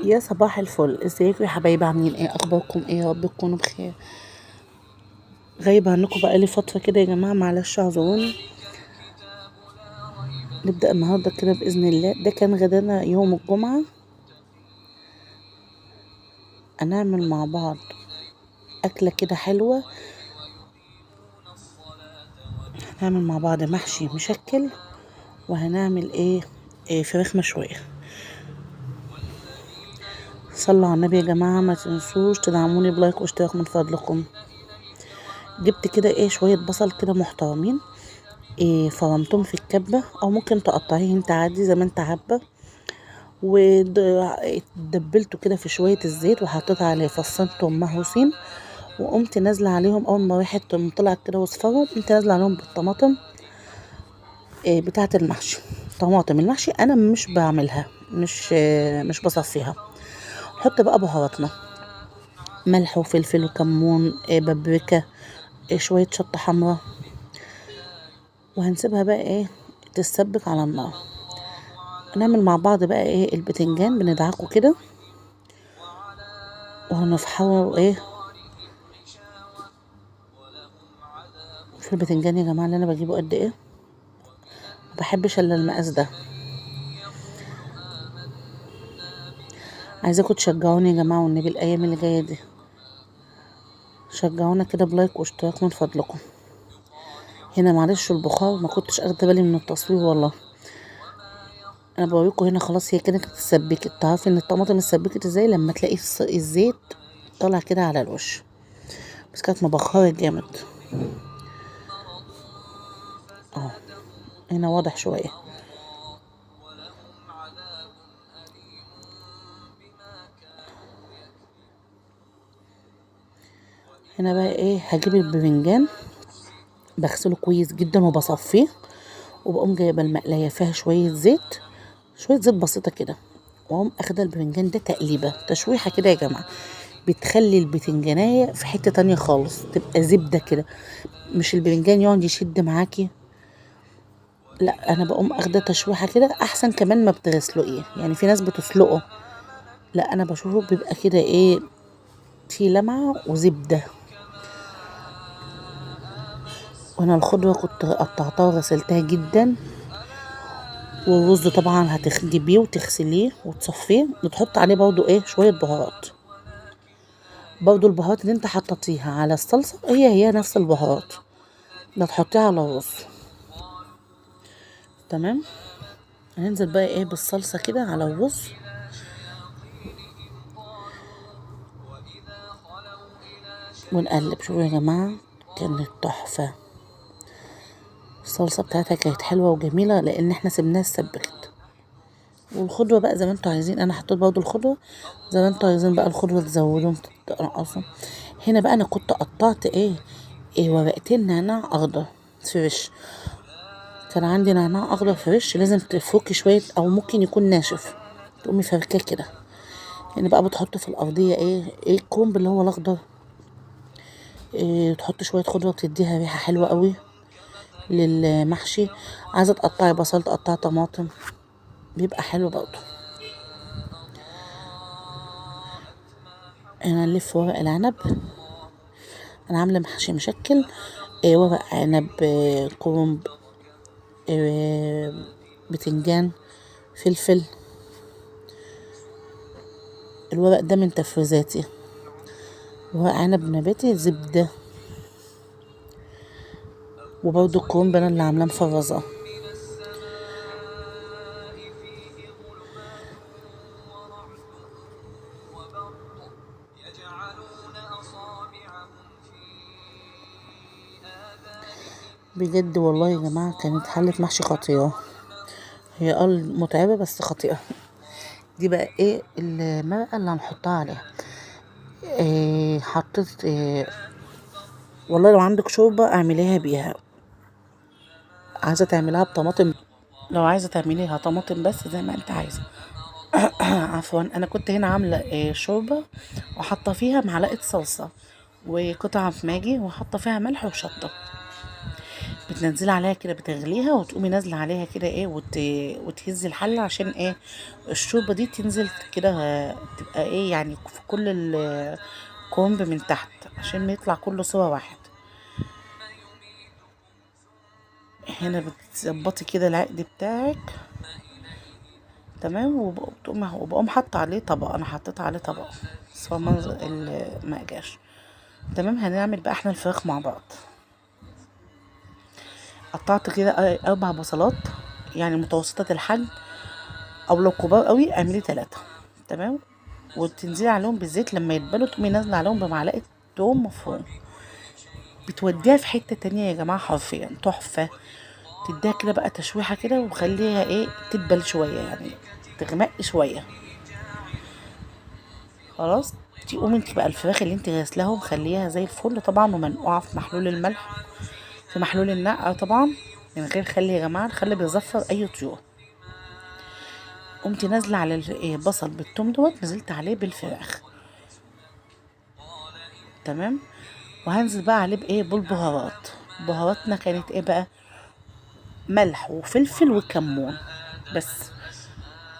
يا صباح الفل، ازيكم يا حبايبي؟ عاملين ايه؟ اخباركم ايه؟ يا رب تكونوا بخير. غايبه عنكم بقالي فتره كده يا جماعه، معلش اعذروني. نبدا النهارده كده باذن الله. ده كان غدانا يوم الجمعه. هنعمل مع بعض اكله كده حلوه. هنعمل مع بعض محشي مشكل، وهنعمل إيه فراخ مشويه. صلوا على النبي يا جماعه، ما تنسوش تدعموني بلايك واشتراك من فضلكم. جبت كده شويه بصل كده محترمين، فرمتهم في الكبه، او ممكن تقطعيه انت عادي زي ما انت حابه. ودبلته كده في شوية الزيت، وحطيت عليه فصين توم مهروسين، وقمت نازلة عليهم أول ما ريحتهم طلعت كده واصفروا، قمت نازلة عليهم بالطماطم بتاعة المحشي. طماطم المحشي أنا مش بعملها، مش بصفيها. نحط بقى بهاراتنا: ملح وفلفل وكمون، بابريكا، شوية شطة حمرا. وهنسيبها بقى تتسبك على النار. نعمل مع بعض بقى البتنجان، بندعكه كده وهنفحره في البتنجان يا جماعه اللي انا بجيبه قد ايه. ما بحبش الا المقاس ده. عايزاكم تشجعوني يا جماعه والنبي الايام اللي جايه دي. شجعونا كده بلايك واشتراك من فضلكم. هنا معلش البخار ما كنتش اخده بالي من التصوير والله. انا بوريكم هنا خلاص، هي كانت اتسبكت. تعرفي ان الطماطم اتسبكت ازاي؟ لما تلاقي الزيت طالع كده على الوش، بس كانت مبخره جامد. اه، هنا واضح شويه. هنا بقى هجيب البرنجان، بغسله كويس جدا وبصفيه، وبقوم جايبه المقلايه فيها شويه زيت، شويه زيت بسيطه كده، واقوم اخده البرنجان ده تقليبه تشويحه كده يا جماعه. بتخلي البتنجانية في حته تانية خالص، تبقى زبده كده، مش البرنجان يقعد يشد معاكي. لا، انا بقوم اخده تشويحه كده احسن كمان ما بتغسله. يعني في ناس بتسلقه، لا انا بشوفه بيبقى كده في لمعه وزبده. وانا الخضره كنت قطعتها وغسلتها جدا. والرز طبعا هتجيبيه وتغسليه وتصفيه، وتحط عليه برضو شويه بهارات. برضو البهارات اللي انت حطيتيها على الصلصه هي نفس البهارات اللي هتحطيها على الرز. تمام. هننزل بقى بالصلصه كده على الرز، ونقلب. شوفوا يا جماعه، كانت تحفه. الصلصه بتاعتها كانت حلوه وجميله لان احنا سيبناها تسبكت. والخضره بقى زي ما انتوا عايزين، انا حطيت برضو الخضره زي ما انتوا عايزين بقى الخضره تزودوا تنقصوا. هنا بقى انا كنت قطعت ورقتين نعناع اخضر فريش. كان عندي نعناع اخضر فريش، لازم تفركي شويه او ممكن يكون ناشف، تقومي فركاه كده. يعني بقى بتحطي في الارضيه الكرنب اللي هو الاخضر. تحطي شويه خضره بتديها ريحه حلوه قوي للمحشي. عايزه تقطعي بصل، تقطعي طماطم، بيبقى حلو برضه. انا نلف ورق العنب. انا عامله محشي مشكل، ورق عنب، كرنب، بتنجان، فلفل. الورق ده من تفريزاتي. ورق عنب نباتي، زبده. وبرضه الكرنب انا اللي عاملاه مفرزه. بجد والله يا جماعه كانت حله محشي خطيره. هي متعبه بس خطيره. دي بقى المرقه اللي هنحطها عليها. حطيت والله لو عندك شوربه اعمليها بيها. عايزه تعمليها بطماطم، لو عايزه تعمليها طماطم بس زي ما انت عايزه. عفوا، انا كنت هنا عامله شوربه، وحاطه فيها معلقه صلصه وقطعه في ماجي، وحاطه فيها ملح وشطه. بتنزلي عليها كده بتغليها وتقومي نازله عليها كده ايه وتهزي الحله عشان ايه الشوربه دي تنزل كده، تبقى ايه يعني في كل الكومب من تحت عشان ما يطلع كله سوا واحد. هنا بتظبطي كده العقد بتاعك تمام، وبقوم حاطه عليه طبق، انا حطيت عليه طبق بس هو ما جاش تمام. هنعمل بقى احنا الفراخ مع بعض. قطعت كده 4 بصلات يعني متوسطة الحجم، او لو كبار قوي اعملي 3 تمام. وتنزلي عليهم بالزيت لما يتبلوا تقومي نازله عليهم بمعلقه توم مفروم. بتوديها في حته تانية يا جماعه، حرفيا تحفه. تديها كده بقى تشويحه كده وخليها ايه تدبل شويه يعني تغمق شويه. خلاص تقومي انت بقى الفراخ اللي انت غاسلاها ومخليها زي الفل طبعا ومنقوعه في محلول الملح، في محلول النقع طبعا من غير خل يا جماعه، الخل بيزفر اي طيور. قمت نازله على البصل بالثوم دوت، نزلت عليه بالفراخ تمام. وهنزل بقى عليه بايه بالبهارات. بهاراتنا كانت ايه بقى؟ ملح وفلفل وكمون بس.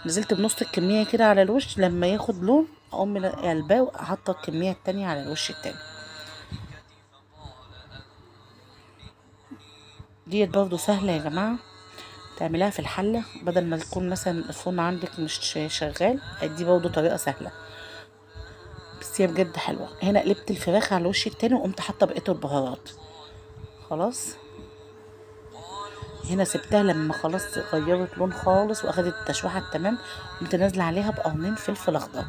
نزلت بنص الكميه كده على الوش، لما ياخد لون اقوم قلباه وحاطه الكميه التانية على الوش التاني. ديت برضو سهله يا جماعه تعملها في الحله، بدل ما تكون مثلا الفرن عندك مش شغال، دي برضو طريقه سهله بس هي بجد حلوه. هنا قلبت الفراخ على الوش التاني وقمت حاطه بقيه البهارات. خلاص هنا سبتها لما خلاص غيرت لون خالص واخدت التشويحه التمام، قمت نازله عليها بقرنين فلفل اخضر.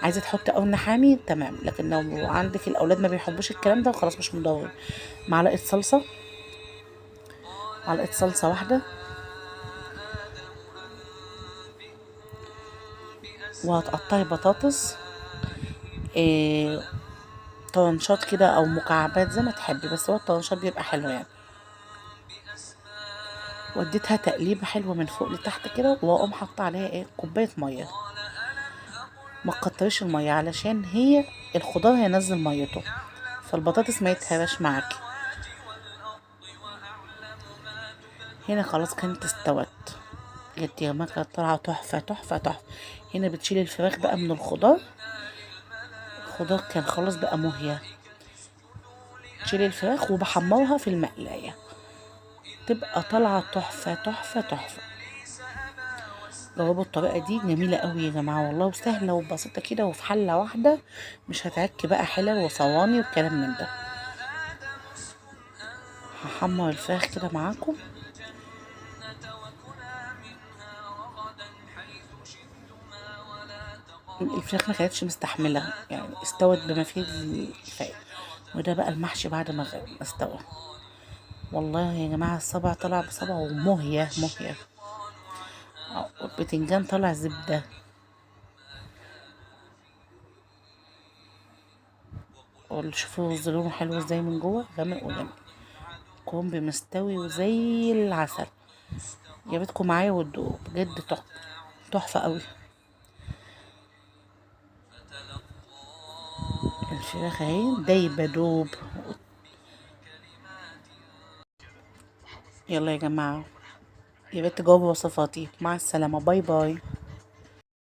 عايزه تحطي قرن حامي تمام، لكن لو عندك الاولاد ما بيحبوش الكلام ده خلاص مش مضر. معلقه صلصه، معلقه صلصه واحده. وهتقطعي بطاطس إيه طرنشات كده او مكعبات زي ما تحبي، بس هو الطرنشات بيبقى حلو يعني. وديتها تقليبه حلوه من فوق لتحت كده، واقوم حاطه عليها ايه كوبايه ميه. ما تكتريش الميه علشان هي الخضار هينزل ميته فالبطاطس ما يتهرش معاكي. هنا خلاص كانت استوت، جت يا جماعه كانت طالعه تحفه تحفه تحفه. هنا بتشيلي الفراخ بقى من الخضار، الخضار كان خلاص بقى مهيه. تشيلي الفراخ وبحمرها في المقلايه، تبقى طالعه تحفه تحفه تحفه. جربوا الطريقه دي جميله قوي يا جماعه والله، وسهله وبسيطه كده وفي حله واحده، مش هتعكي بقى حلل وصواني والكلام من ده. هحمر الفراخ كده معاكم. الفراخ ما كانتش مستحمله يعني استوت بما فيه الكفايه. وده بقى المحشي بعد ما استوى. والله يا جماعه الصبع طلع بصبع ومهيه مهيه. البتنجان طلع زبده. شوفوا الرز لونه حلو ازاي من جوه غامق وجميل، كرنب مستوي وزي العسل. يا بيتكم معايا وتدوقوا بجد تحفه تحفه قوي. الفراخ اهي دايبه دوب. يلا يا جماعه يا بنت جاوبوا وصفاتي، مع السلامه، باي باي.